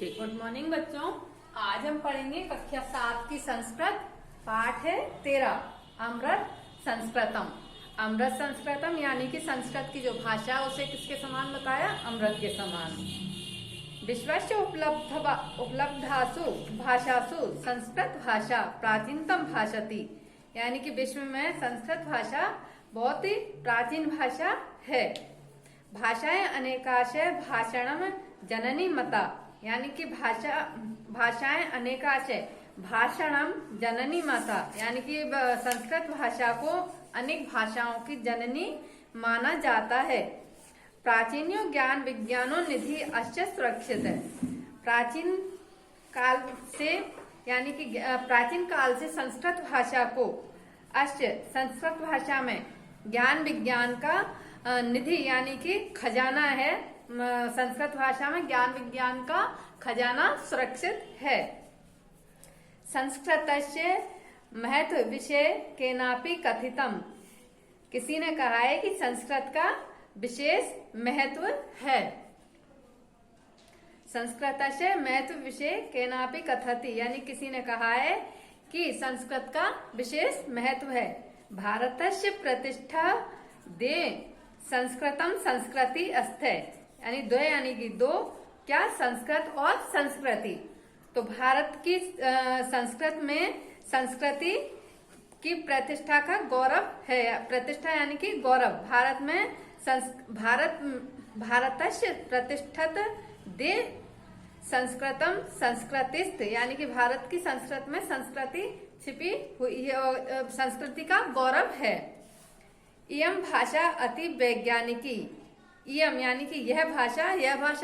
ठीक। Good morning बच्चों। आज हम पढ़ेंगे कक्षा 7 की संस्कृत। पाठ है 13 अमृत संस्कृतम। अमृत संस्कृतम यानी कि संस्कृत की जो भाषा उसे किसके समान बताया? अमृत के समान। विश्वस्य उपलब्धासु भाषासु संस्कृत भाषा प्राचीनतम भाषति, यानी कि विश्व में संस्कृत भाषा बहुत ही प्राचीन भाषा है। भाषाएं अनेकाशय भाषणम जननी मता, यानी कि भाषाएं अनेकाशय भाषणम जननी माता, यानी कि संस्कृत भाषा को अनेक भाषाओं की जननी माना जाता है। प्राचीनो ज्ञान विज्ञानो निधि अश्च सुरक्षित है। प्राचीन काल से यानी कि प्राचीन काल से संस्कृत भाषा को अश्च संस्कृत भाषा में ज्ञान विज्ञान का निधि यानी कि खजाना है। संस्कृत भाषा में ज्ञान विज्ञान का खजाना सुरक्षित है। संस्कृतस्य महत्व विषय केनापि कथितम, किसी ने कहा है कि संस्कृत का विशेष महत्व है। संस्कृतस्य महत्व विषय केनापि कथति, यानी किसी ने कहा है कि संस्कृत का विशेष महत्व है। भारतस्य प्रतिष्ठा दे संस्कृतम संस्कृति अस्थे, यानी दो यानी कि दो क्या? संस्कृत और संस्कृति। तो भारत की संस्कृत में संस्कृति की प्रतिष्ठा का गौरव है। प्रतिष्ठा यानी कि गौरव। भारत में भारतस्य प्रतिष्ठित दे संस्कृतम संस्कृतिस्थ, यानी कि भारत की संस्कृत में संस्कृति छिपी हुई संस्कृति का गौरव है। इयम भाषा अति वैज्ञानिकी, इयम यानी कि यह भाषा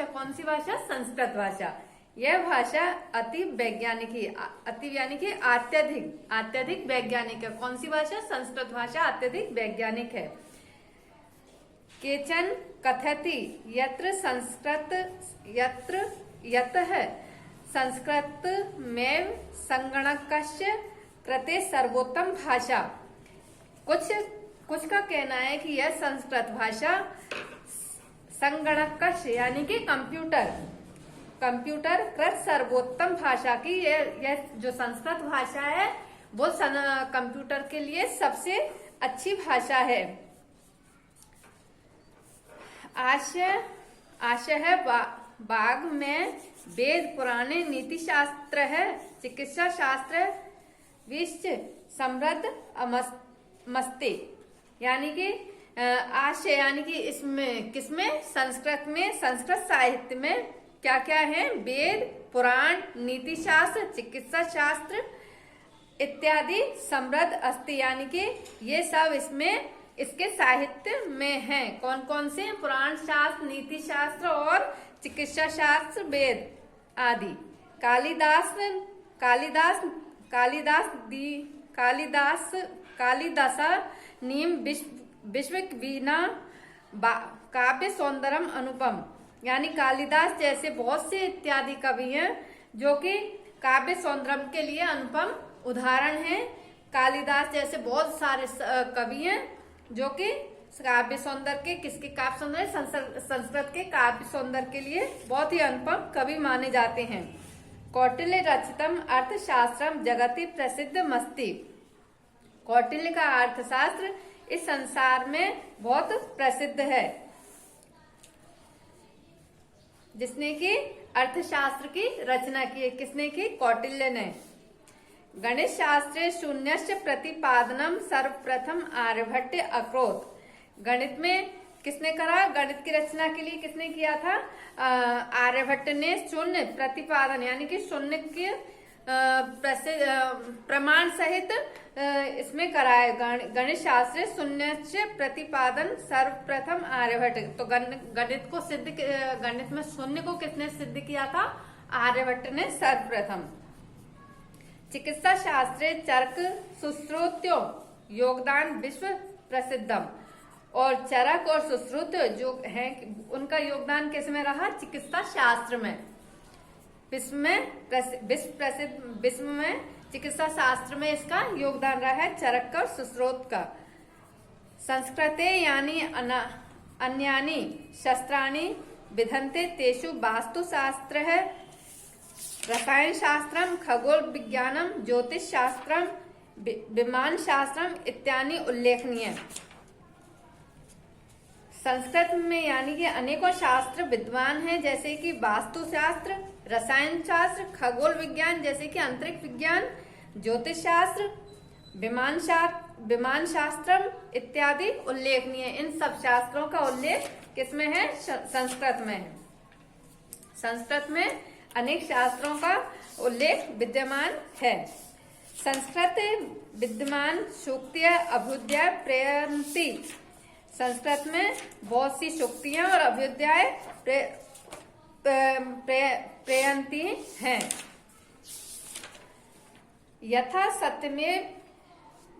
कौन सी भाषा? संस्कृत भाषा। यह भाषा अति वैज्ञानिकी, अति यानी कि अत्यधिक वैज्ञानिक है। कौन सी भाषा? संस्कृत भाषा अत्यधिक वैज्ञानिक है। केचन कथयति यत्र यतः संस्कृत में संगणकस्य कृते सर्वोत्तम भाषा। कुछ का कहना है कि यह संस्कृत भाषा संगणकस्य यानी कि कंप्यूटर कृत सर्वोत्तम भाषा की यह जो संस्कृत भाषा है वो कंप्यूटर के लिए सबसे अच्छी भाषा है। आशय है बाग में वेद पुराणे नीति शास्त्र है, चिकित्सा शास्त्र विश्व समृद्ध मस्ते, यानी कि आशय यानी कि इसमें किसमें? संस्कृत में, संस्कृत साहित्य में क्या क्या है? वेद पुराण नीति शास्त्र चिकित्सा शास्त्र इत्यादि समृद्ध अस्ति, यानी कि ये सब इसमें इसके साहित्य में है। कौन कौन से? पुराण शास्त्र, नीति शास्त्र और चिकित्सा शास्त्र, वेद आदि। कालिदासा नीम विश्व वीणा काव्य सौंदर्यम अनुपम, यानी कालिदास जैसे बहुत से इत्यादि कवि हैं जो कि काव्य सौंदर्य के लिए अनुपम उदाहरण हैं। कालिदास जैसे बहुत सारे कवि हैं जो कि काव्य सौंदर्य के किसके काव्य सौंदर्य? संस्कृत के काव्य सौंदर्य के लिए बहुत ही अनुपम कवि माने जाते हैं। कौटिल्य रचितम अर्थशास्त्रम जगति प्रसिद्ध मस्ति, कौटिल्य का अर्थशास्त्र इस संसार में बहुत प्रसिद्ध है। जिसने की अर्थशास्त्र की रचना की है, किसने की? कौटिल्य ने। गणित शास्त्रे शून्यस्य प्रतिपादनम सर्वप्रथम आर्यभट्ट अकरोत, गणित में किसने करा? गणित की रचना के लिए किसने किया था? आर्यभट्ट ने शून्य प्रतिपादन यानी कि शून्य के प्रमाण सहित इसमें कराए। गणित शास्त्र शून्य प्रतिपादन सर्वप्रथम आर्यभट्ट। तो गणित में शून्य को किसने सिद्ध किया था? आर्यभट्ट ने सर्वप्रथम। चिकित्सा शास्त्रे चरक सुश्रुत्यो योगदान विश्व प्रसिद्धम, और चरक और सुश्रुत जो है उनका योगदान किस में रहा? चिकित्सा शास्त्र में। विश्व में चिकित्सा शास्त्र में इसका योगदान रहा है, चरक का और सुश्रुत का। संस्कृते यानी अन्यानि शस्त्राणि विधन्ते तेषु वास्तुशास्त्र है रसायन शास्त्रम, खगोल विज्ञानम, ज्योतिष शास्त्रम, विमान शास्त्रम इत्यादि उल्लेखनीय। संस्कृत में यानी कि अनेकों शास्त्र विद्वान हैं, जैसे कि वास्तु शास्त्र, रसायन शास्त्र, खगोल विज्ञान जैसे कि अंतरिक्ष विज्ञान, ज्योतिष शास्त्र, विमान शास्त्रम इत्यादि उल्लेखनीय। इन सब शास्त्रों का उल्लेख किसमें है? संस्कृत में है। संस्कृत में अनेक शास्त्रों का उल्लेख विद्यमान है। संस्कृत विद्यमान सूक्तियां, अभ्युदय, प्रयंती। संस्कृत में बहुत सी सूक्तियां और अभ्युदय प्रयंती हैं। यथा सत्यमेव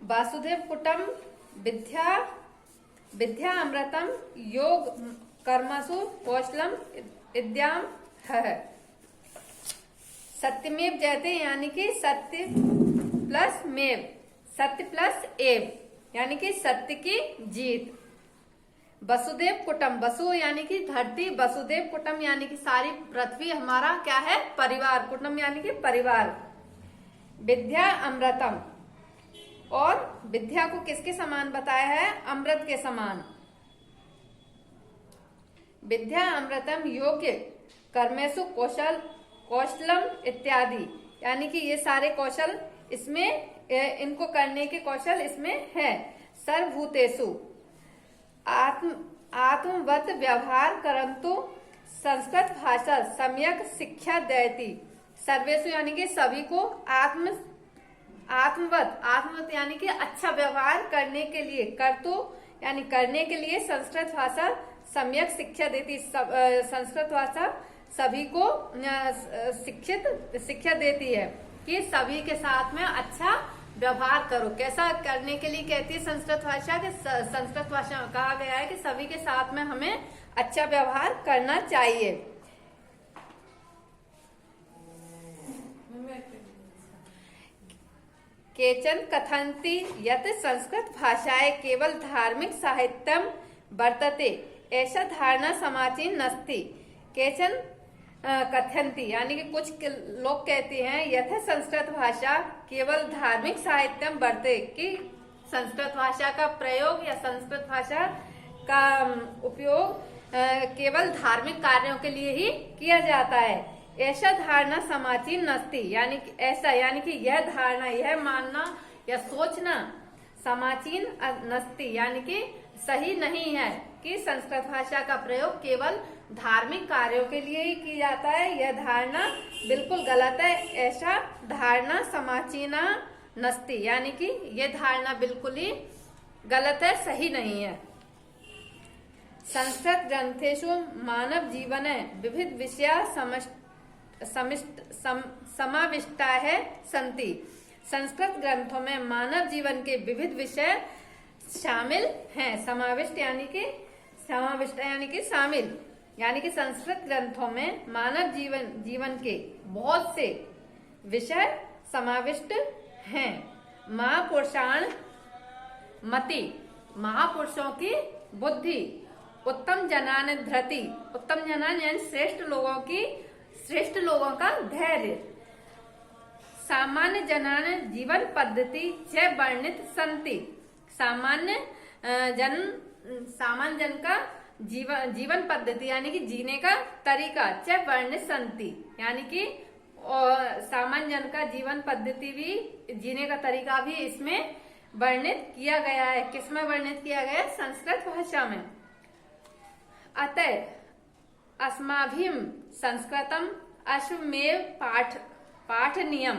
वासुदेव कुटम, विद्या अमृतम, योग कर्मसु कौशलम इद्याम है। सत्यमेव जयते यानी कि सत्य प्लस मेव, सत्य प्लस एव यानी कि सत्य की जीत। वसुदेव कुटुंब, वसु यानी कि धरती, वसुदेव कुटुंब यानी कि सारी पृथ्वी हमारा क्या है? परिवार। कुटुंब यानी कि परिवार। विद्या अमृतम, और विद्या को किसके समान बताया है? अमृत के समान। विद्या अमृतम योग्य कर्मेशु कौशलम इत्यादि, यानी कि ये सारे कौशल इसमें, इनको करने के कौशल इसमें है। सर्वभूतेषु आत्मवत व्यवहार करंतु संस्कृत भाषा सम्यक शिक्षा देती। सर्वेशु यानी कि सभी को, आत्मवत यानी कि अच्छा व्यवहार करने के लिए, करतु यानी करने के लिए संस्कृत भाषा सम्यक शिक्षा देती। संस्कृत भाषा सभी को शिक्षा देती है कि सभी के साथ में अच्छा व्यवहार करो। कैसा करने के लिए कहती है संस्कृत भाषा? के संस्कृत भाषा में कहा गया है कि सभी के साथ में हमें अच्छा व्यवहार करना चाहिए। केचन कथन्ति यत् संस्कृत भाषाएं केवल धार्मिक साहित्यम वर्तते, ऐसा धारणा समाची नस्ति। केचन कथन्ति यानी कि कुछ लोग कहते हैं यथा संस्कृत भाषा केवल धार्मिक साहित्यम वर्ते, कि संस्कृत भाषा का प्रयोग या संस्कृत भाषा का उपयोग केवल धार्मिक कार्यों के लिए ही किया जाता है। ऐसा धारणा समाचीन नस्ति, यानी कि ऐसा, यानी कि यह धारणा, यह मानना या सोचना समाचीन नस्ति यानी कि सही नहीं है कि संस्कृत भाषा का प्रयोग केवल धार्मिक कार्यों के लिए ही किया जाता है। यह धारणा बिल्कुल गलत है। ऐसा धारणा समाचीना नस्ति, यानी कि यह धारणा बिल्कुल ही गलत है, सही नहीं है। संस्कृत ग्रंथेषु मानव जीवन विविध विषया समाविष्टा है संति। संस्कृत ग्रंथों में मानव जीवन के विविध विषय शामिल हैं। समाविष्ट यानी कि शामिल, यानी कि संस्कृत ग्रंथों में मानव जीवन के बहुत से विषय समाविष्ट हैं। महापुरुषाण मति, महापुरुषों की बुद्धि, उत्तम जनान धृति, उत्तम जनान यानी श्रेष्ठ लोगों का धैर्य, सामान्य जनान जीवन पद्धति च वर्णित संति। सामान्य जन का जीवन पद्धति यानी कि जीने का तरीका च वर्णित संति, यानी कि सामान्य जन का जीवन पद्धति भी, जीने का तरीका भी इसमें वर्णित किया गया है। किसमें वर्णित किया गया है? संस्कृत भाषा में। अतः अस्माभिम संस्कृतम अश्वमेव पाठ नियम।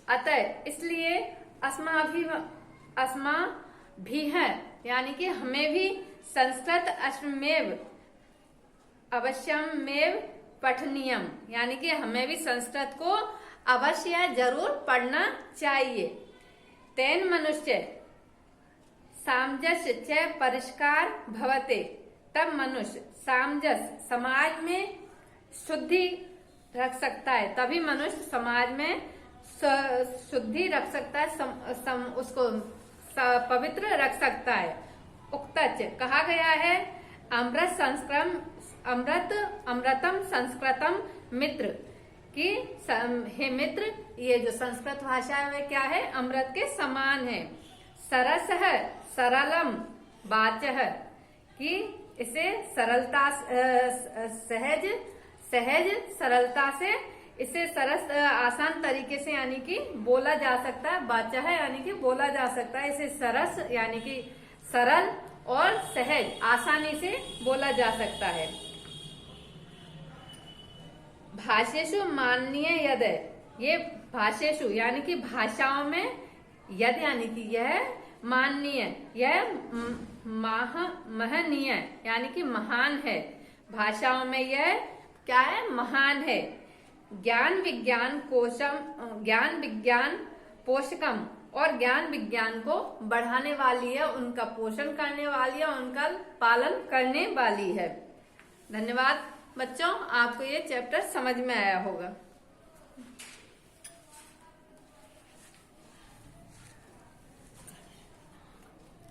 अतः इसलिए अस्मा भी है, यानी कि हमें भी संस्कृत अश्वमेव अवश्यमेव पठनीयम, यानी कि हमें भी संस्कृत को अवश्य जरूर पढ़ना चाहिए। तेन मनुष्य सामंजस्य च परिष्कार भवते, तब मनुष्य सामंजस्य समाज में शुद्धि रख सकता है, तभी मनुष्य समाज में शुद्धि रख सकता है, उसको पवित्र रख सकता है। उक्तच कहा गया है अमृतम संस्कृतम मित्र, कि हे मित्र, ये जो संस्कृत भाषा है वे क्या है, अमृत के समान है। सरस है, सरलम वाचः, कि इसे सरलता, सहज सहज सरलता से इसे सरस आसान तरीके से यानी कि बोला जा सकता है। वाचा है यानी कि बोला जा सकता है। इसे सरस यानी कि सरल और सहज आसानी से बोला जा सकता है। भाषेषु माननीय यद, ये भाषेषु यानी कि भाषाओं में, यद यानी कि यह माननीय, यह महनीय यानी कि महान है। भाषाओं में यह क्या है, महान है। ज्ञान विज्ञान कोशम, ज्ञान विज्ञान पोषकम, और ज्ञान विज्ञान को बढ़ाने वाली है, उनका पोषण करने वाली है, उनका पालन करने वाली है। धन्यवाद बच्चों, आपको ये चैप्टर समझ में आया होगा।